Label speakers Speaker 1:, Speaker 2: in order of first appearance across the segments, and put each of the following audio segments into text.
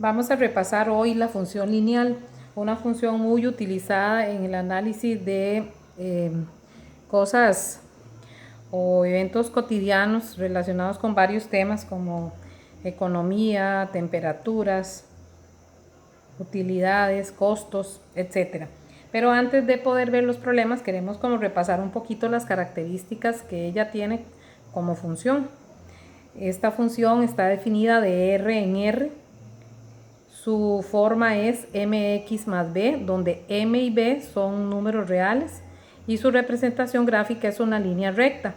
Speaker 1: Vamos a repasar hoy la función lineal, una función muy utilizada en el análisis de cosas o eventos cotidianos relacionados con varios temas como economía, temperaturas, utilidades, costos, etc. Pero antes de poder ver los problemas, queremos como repasar un poquito las características que ella tiene como función. Esta función está definida de R en R. Su forma es mx más b, donde m y b son números reales y su representación gráfica es una línea recta.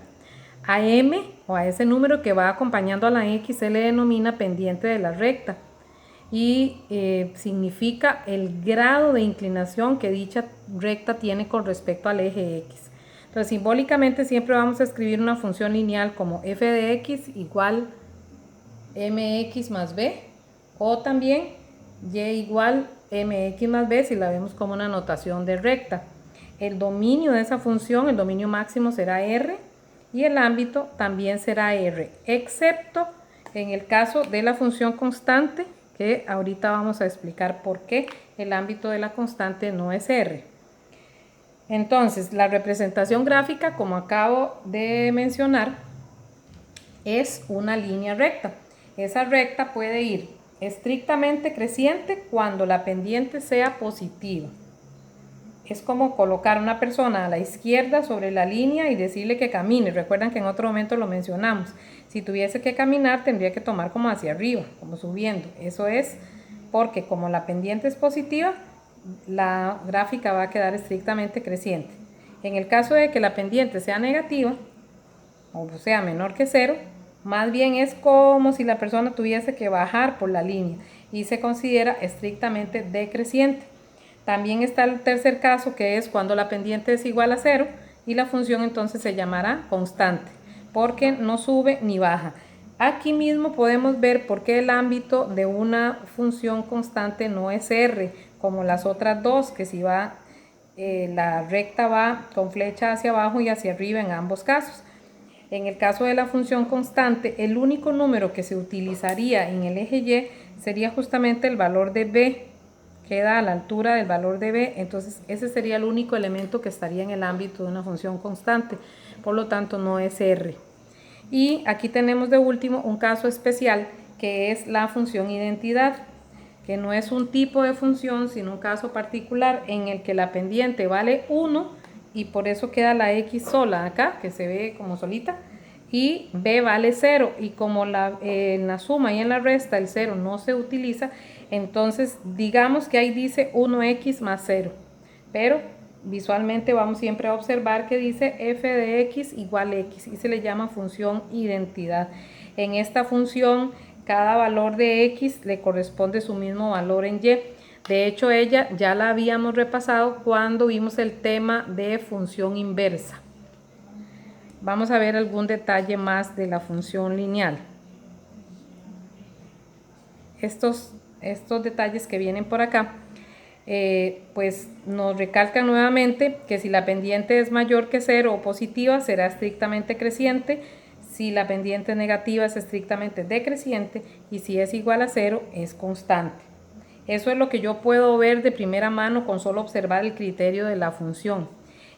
Speaker 1: A m o a ese número que va acompañando a la x se le denomina pendiente de la recta y significa el grado de inclinación que dicha recta tiene con respecto al eje x. Entonces, simbólicamente siempre vamos a escribir una función lineal como f de x igual mx más b, o también y igual mx más b si la vemos como una notación de recta. El dominio de esa función, el dominio máximo será R y el ámbito también será R, excepto en el caso de la función constante, que ahorita vamos a explicar por qué el ámbito de la constante no es R. Entonces, la representación gráfica, como acabo de mencionar, es una línea recta. Esa recta puede ir estrictamente creciente cuando la pendiente sea positiva. Es como colocar a una persona a la izquierda sobre la línea y decirle que camine. Recuerdan que en otro momento lo mencionamos. Si tuviese que caminar, tendría que tomar como hacia arriba, como subiendo. Eso es porque como la pendiente es positiva, la gráfica va a quedar estrictamente creciente. En el caso de que la pendiente sea negativa, o sea menor que 0, más bien es como si la persona tuviese que bajar por la línea y se considera estrictamente decreciente. También está el tercer caso, que es cuando la pendiente es igual a 0 y la función entonces se llamará constante, porque no sube ni baja. Aquí mismo podemos ver por qué el ámbito de una función constante no es R, como las otras dos, que si va, la recta va con flecha hacia abajo y hacia arriba en ambos casos. En el caso de la función constante, el único número que se utilizaría en el eje Y sería justamente el valor de b, queda a la altura del valor de b, entonces ese sería el único elemento que estaría en el ámbito de una función constante, por lo tanto no es R. Y aquí tenemos de último un caso especial que es la función identidad, que no es un tipo de función, sino un caso particular en el que la pendiente vale 1 y por eso queda la x sola acá, que se ve como solita, y b vale 0, y como en la suma y en la resta el 0 no se utiliza, entonces digamos que ahí dice 1x más 0, pero visualmente vamos siempre a observar que dice f de x igual x y se le llama función identidad. En esta función cada valor de x le corresponde su mismo valor en y. De hecho, ella ya la habíamos repasado cuando vimos el tema de función inversa. Vamos a ver algún detalle más de la función lineal. Estos detalles que vienen por acá, pues nos recalcan nuevamente que si la pendiente es mayor que 0 o positiva, será estrictamente creciente. Si la pendiente es negativa, es estrictamente decreciente. Y si es igual a 0, es constante. Eso es lo que yo puedo ver de primera mano con solo observar el criterio de la función.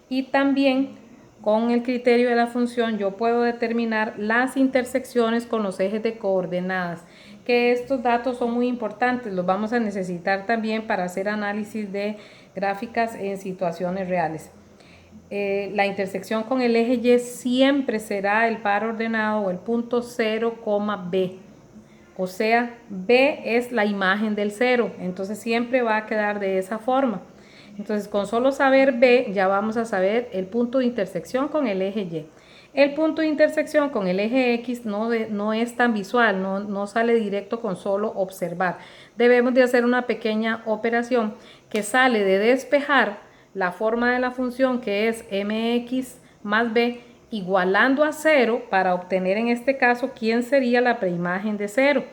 Speaker 1: Y también con el criterio de la función yo puedo determinar las intersecciones con los ejes de coordenadas, que estos datos son muy importantes, los vamos a necesitar también para hacer análisis de gráficas en situaciones reales. La intersección con el eje Y siempre será el par ordenado o el punto 0, B. O sea, B es la imagen del 0, entonces siempre va a quedar de esa forma. Entonces, con solo saber B, ya vamos a saber el punto de intersección con el eje Y. El punto de intersección con el eje X no es tan visual, no sale directo con solo observar. Debemos de hacer una pequeña operación que sale de despejar la forma de la función, que es mx más b, igualando a 0 para obtener en este caso quién sería la preimagen de 0.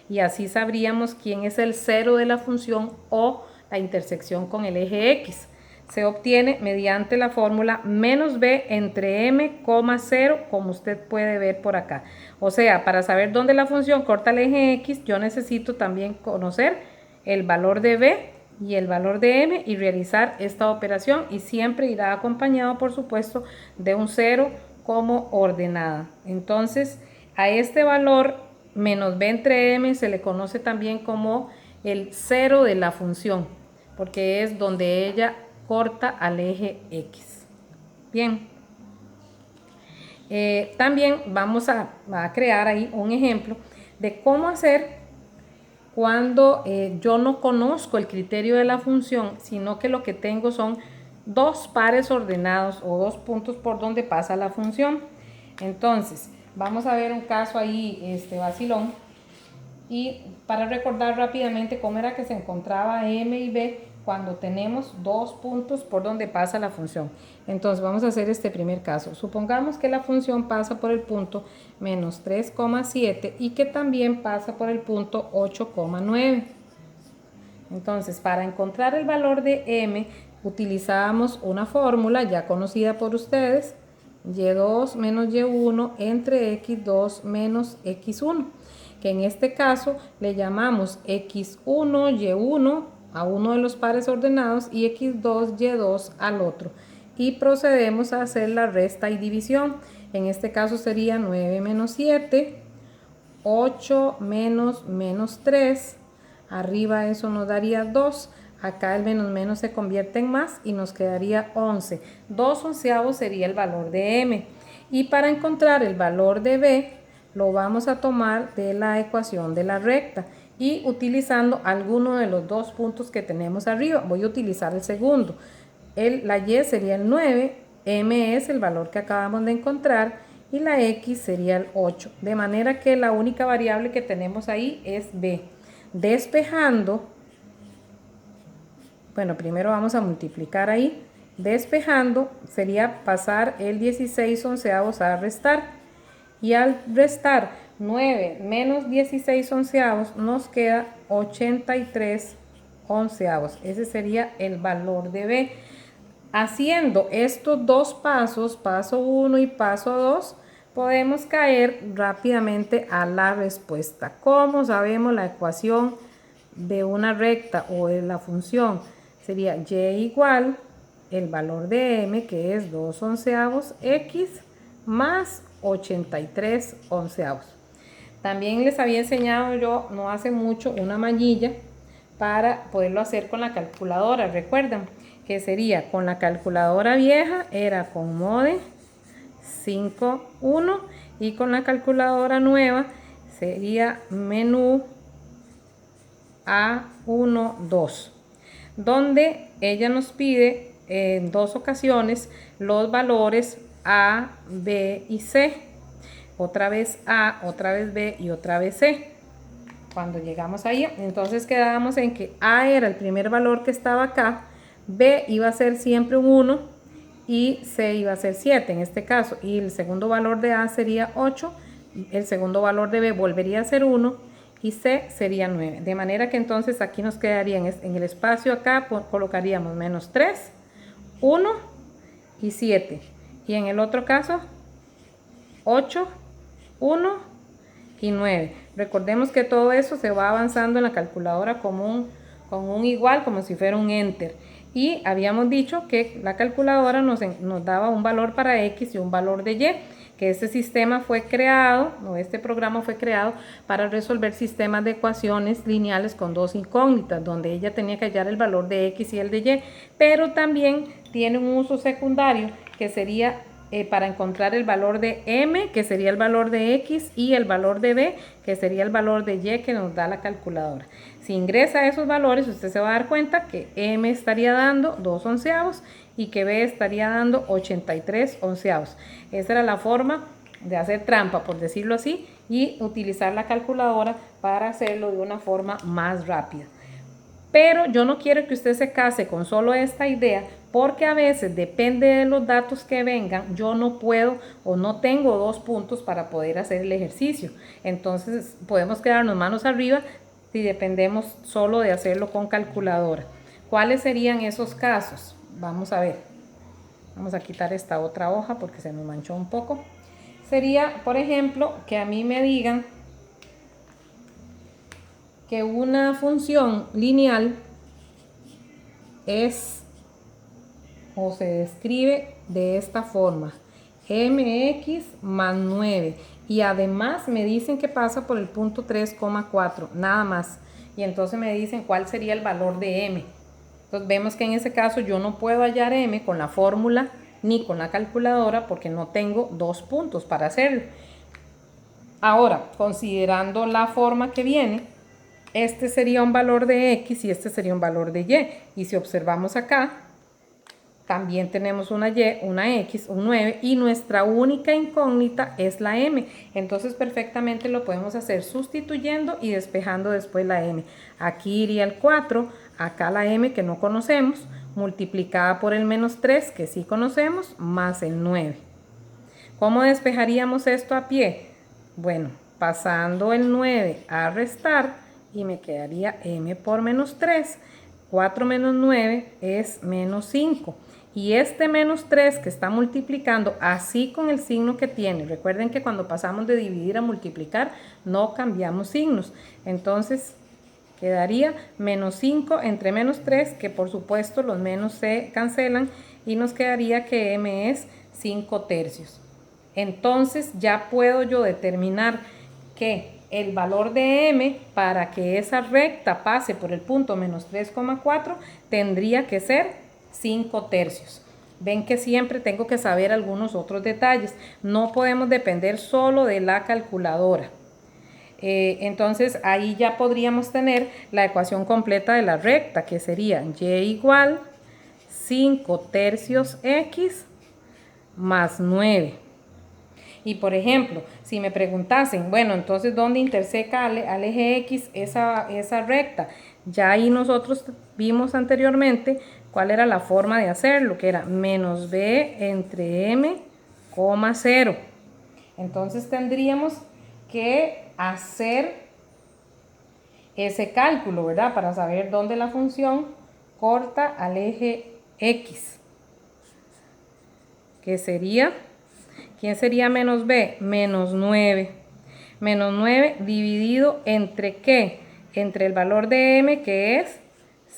Speaker 1: Y así sabríamos quién es el 0 de la función o la intersección con el eje X. se obtiene mediante la fórmula menos b entre m, 0, como usted puede ver por acá. O sea, para saber dónde la función corta el eje x, yo necesito también conocer el valor de b y el valor de m y realizar esta operación, y siempre irá acompañado, por supuesto, de un 0 como ordenada. Entonces, a este valor menos b entre m se le conoce también como el 0 de la función, porque es donde ella corta al eje X. Bien. También vamos a crear ahí un ejemplo de cómo hacer cuando yo no conozco el criterio de la función, sino que lo que tengo son dos pares ordenados o dos puntos por donde pasa la función. Entonces, vamos a ver un caso ahí, vacilón. Y para recordar rápidamente cómo era que se encontraba m y b cuando tenemos dos puntos por donde pasa la función. Entonces vamos a hacer este primer caso. Supongamos que la función pasa por el punto menos 3,7 y que también pasa por el punto 8,9. Entonces, para encontrar el valor de m, utilizamos una fórmula ya conocida por ustedes, y2 menos y1 entre x2 menos x1, que en este caso le llamamos x1, y1 a uno de los pares ordenados y x2, y2 al otro. Y procedemos a hacer la resta y división. En este caso sería 9 menos 7, 8 menos 3, arriba eso nos daría 2, acá el menos se convierte en más y nos quedaría 11. 2 onceavos sería el valor de m. Y para encontrar el valor de b, lo vamos a tomar de la ecuación de la recta y utilizando alguno de los dos puntos que tenemos arriba. Voy a utilizar el segundo. La y sería el 9, m es el valor que acabamos de encontrar y la x sería el 8. De manera que la única variable que tenemos ahí es b. Despejando, bueno, primero vamos a multiplicar ahí. Despejando sería pasar el 16 onceavos a restar. Y al restar 9 menos 16 onceavos nos queda 83 onceavos. Ese sería el valor de b. Haciendo estos dos pasos, paso 1 y paso 2, podemos caer rápidamente a la respuesta. ¿Cómo sabemos la ecuación de una recta o de la función? Sería y igual el valor de m, que es 2 onceavos x, más 83 onceavos. También les había enseñado yo no hace mucho una manilla para poderlo hacer con la calculadora. Recuerdan que sería con la calculadora vieja, era con mode 5.1 y con la calculadora nueva sería menú A12, donde ella nos pide en dos ocasiones los valores A, B y C. Otra vez A, otra vez B y otra vez C. Cuando llegamos ahí, entonces quedábamos en que A era el primer valor que estaba acá, B iba a ser siempre un 1 y C iba a ser 7 en este caso, y el segundo valor de A sería 8, el segundo valor de B volvería a ser 1 y C sería 9. De manera que entonces aquí nos quedaría en el espacio acá, colocaríamos menos 3, 1 y 7. Y en el otro caso, 8, 1 y 9. Recordemos que todo eso se va avanzando en la calculadora con un igual, como si fuera un enter. Y habíamos dicho que la calculadora nos daba un valor para x y un valor de y, que este sistema fue creado, o este programa fue creado para resolver sistemas de ecuaciones lineales con dos incógnitas, donde ella tenía que hallar el valor de x y el de y, pero también tiene un uso secundario que sería para encontrar el valor de m, que sería el valor de x, y el valor de b, que sería el valor de y que nos da la calculadora. Si ingresa esos valores, usted se va a dar cuenta que m estaría dando 2 onceavos y que b estaría dando 83 onceavos. Esa era la forma de hacer trampa, por decirlo así, y utilizar la calculadora para hacerlo de una forma más rápida. Pero yo no quiero que usted se case con solo esta idea, porque a veces depende de los datos que vengan, yo no puedo o no tengo dos puntos para poder hacer el ejercicio. Entonces podemos quedarnos manos arriba si dependemos solo de hacerlo con calculadora. ¿Cuáles serían esos casos? vamos a ver. Vamos a quitar esta otra hoja porque se me manchó un poco. Sería, por ejemplo, que a mí me digan que una función lineal es o se describe de esta forma: mx más 9, y además me dicen que pasa por el punto 3,4, nada más, y entonces me dicen cuál sería el valor de m. Entonces vemos que en ese caso yo no puedo hallar m con la fórmula ni con la calculadora porque no tengo dos puntos para hacerlo. Ahora, considerando la forma que viene, este sería un valor de x y este sería un valor de y. Y si observamos acá, también tenemos una y, una x, un 9, y nuestra única incógnita es la m. Entonces perfectamente lo podemos hacer sustituyendo y despejando después la m. Aquí iría el 4, acá la m que no conocemos, multiplicada por el menos 3 que sí conocemos, más el 9. ¿Cómo despejaríamos esto a pie? Bueno, pasando el 9 a restar y me quedaría m por menos 3. 4 menos 9 es menos 5. Y este menos 3 que está multiplicando así con el signo que tiene, recuerden que cuando pasamos de dividir a multiplicar no cambiamos signos, entonces quedaría menos 5 entre menos 3, que por supuesto los menos se cancelan, y nos quedaría que m es 5 tercios. Entonces ya puedo yo determinar que el valor de m para que esa recta pase por el punto menos 3,4 tendría que ser 5 tercios. Ven que siempre tengo que saber algunos otros detalles. No podemos depender solo de la calculadora. Entonces ahí ya podríamos tener la ecuación completa de la recta, que sería y igual 5 tercios x más 9. Y por ejemplo, si me preguntasen, bueno, entonces ¿dónde interseca al eje x esa recta? Ya ahí nosotros vimos anteriormente cuál era la forma de hacerlo, que era menos b entre m, 0. Entonces tendríamos que hacer ese cálculo, ¿verdad? Para saber dónde la función corta al eje x, que sería, ¿quién sería menos b? Menos 9. Menos 9 dividido entre ¿qué? Entre el valor de m, que es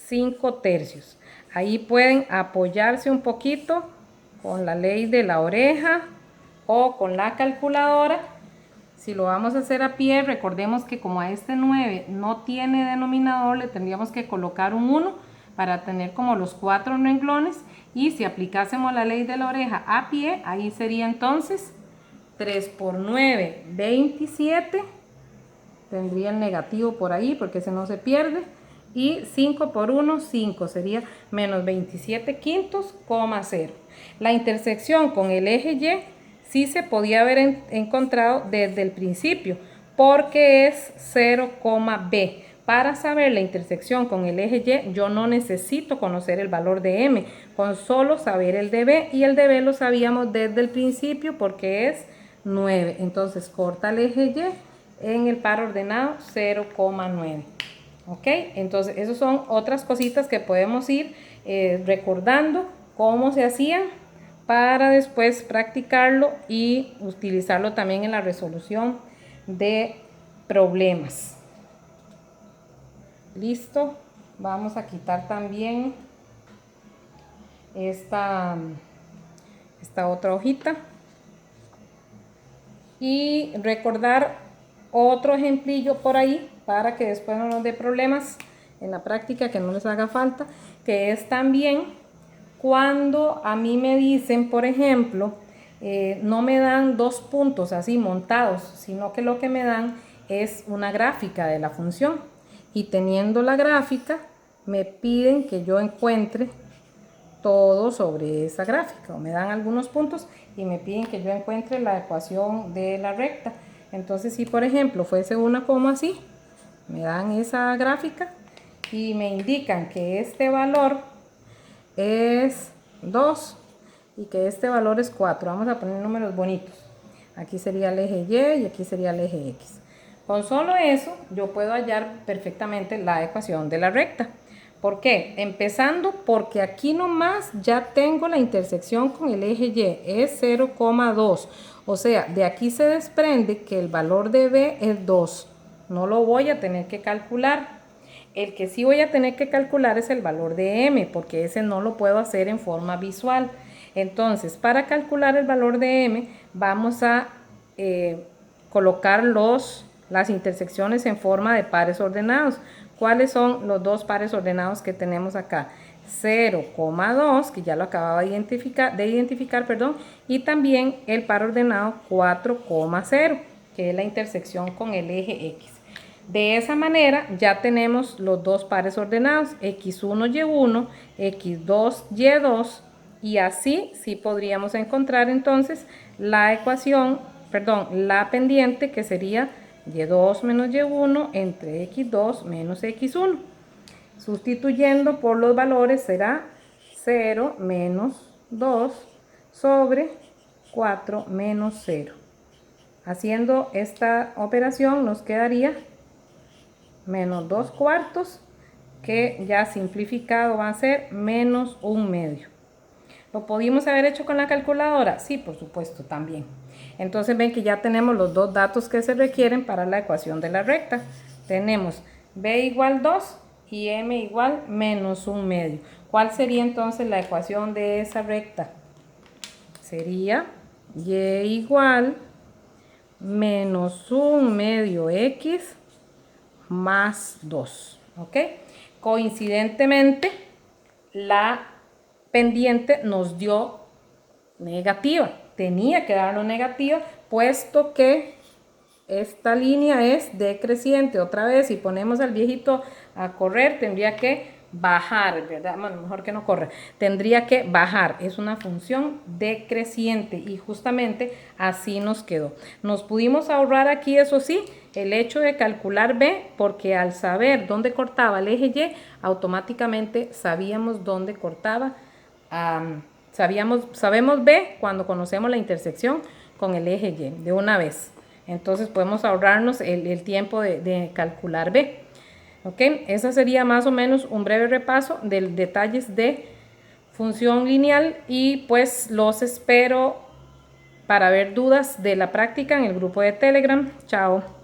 Speaker 1: 5 tercios. Ahí pueden apoyarse un poquito con la ley de la oreja o con la calculadora. Si lo vamos a hacer a pie, recordemos que como a este 9 no tiene denominador, le tendríamos que colocar un 1 para tener como los 4 renglones. Y si aplicásemos la ley de la oreja a pie, ahí sería entonces 3 por 9, 27. Tendría el negativo por ahí porque ese no se pierde. Y 5 por 1, 5, sería menos 27 quintos, 0. La intersección con el eje y sí se podía haber encontrado desde el principio, porque es 0, b. Para saber la intersección con el eje y, yo no necesito conocer el valor de m, con solo saber el de b, y el de b lo sabíamos desde el principio porque es 9. Entonces corta el eje y en el par ordenado 0,9. ¿Ok? Entonces, esas son otras cositas que podemos ir recordando cómo se hacían para después practicarlo y utilizarlo también en la resolución de problemas. Listo. Vamos a quitar también esta otra hojita y recordar otro ejemplillo por ahí para que después no nos dé problemas en la práctica, que no les haga falta, que es también cuando a mí me dicen, por ejemplo, no me dan dos puntos así montados, sino que lo que me dan es una gráfica de la función, y teniendo la gráfica me piden que yo encuentre todo sobre esa gráfica, o me dan algunos puntos y me piden que yo encuentre la ecuación de la recta. Entonces, si por ejemplo fuese una como así, me dan esa gráfica y me indican que este valor es 2 y que este valor es 4. Vamos a poner números bonitos. Aquí sería el eje y aquí sería el eje x. Con solo eso yo puedo hallar perfectamente la ecuación de la recta. ¿Por qué? Empezando porque aquí nomás ya tengo la intersección con el eje Y, es 0,2. O sea, de aquí se desprende que el valor de B es 2. No lo voy a tener que calcular. El que sí voy a tener que calcular es el valor de M, porque ese no lo puedo hacer en forma visual. Entonces, para calcular el valor de M, vamos a colocar las intersecciones en forma de pares ordenados. ¿Cuáles son los dos pares ordenados que tenemos acá? 0,2, que ya lo acababa de identificar, y también el par ordenado 4,0, que es la intersección con el eje X. De esa manera ya tenemos los dos pares ordenados, x1, y1, x2, y2, y así sí podríamos encontrar entonces la ecuación, la pendiente, que sería y2 menos y1 entre x2 menos x1. Sustituyendo por los valores será 0 menos 2 sobre 4 menos 0. Haciendo esta operación nos quedaría menos 2 cuartos, que ya simplificado va a ser menos 1/2. ¿Lo pudimos haber hecho con la calculadora? Sí, por supuesto, también. Entonces ven que ya tenemos los dos datos que se requieren para la ecuación de la recta. Tenemos b igual 2 y m igual menos 1/2. ¿Cuál sería entonces la ecuación de esa recta? Sería y igual menos 1/2 x más 2. ¿Ok? Coincidentemente, la pendiente nos dio negativa. Tenía que darnos negativa, puesto que esta línea es decreciente. Otra vez, si ponemos al viejito a correr, tendría que bajar, ¿verdad? Bueno, mejor que no corra. Tendría que bajar. Es una función decreciente y justamente así nos quedó. Nos pudimos ahorrar aquí, eso sí, el hecho de calcular B, porque al saber dónde cortaba el eje Y, automáticamente sabíamos dónde cortaba. Sabemos B cuando conocemos la intersección con el eje Y de una vez. Entonces podemos ahorrarnos el tiempo de calcular B. ¿Ok? Ese sería más o menos un breve repaso de detalles de función lineal, y pues los espero para ver dudas de la práctica en el grupo de Telegram. Chao.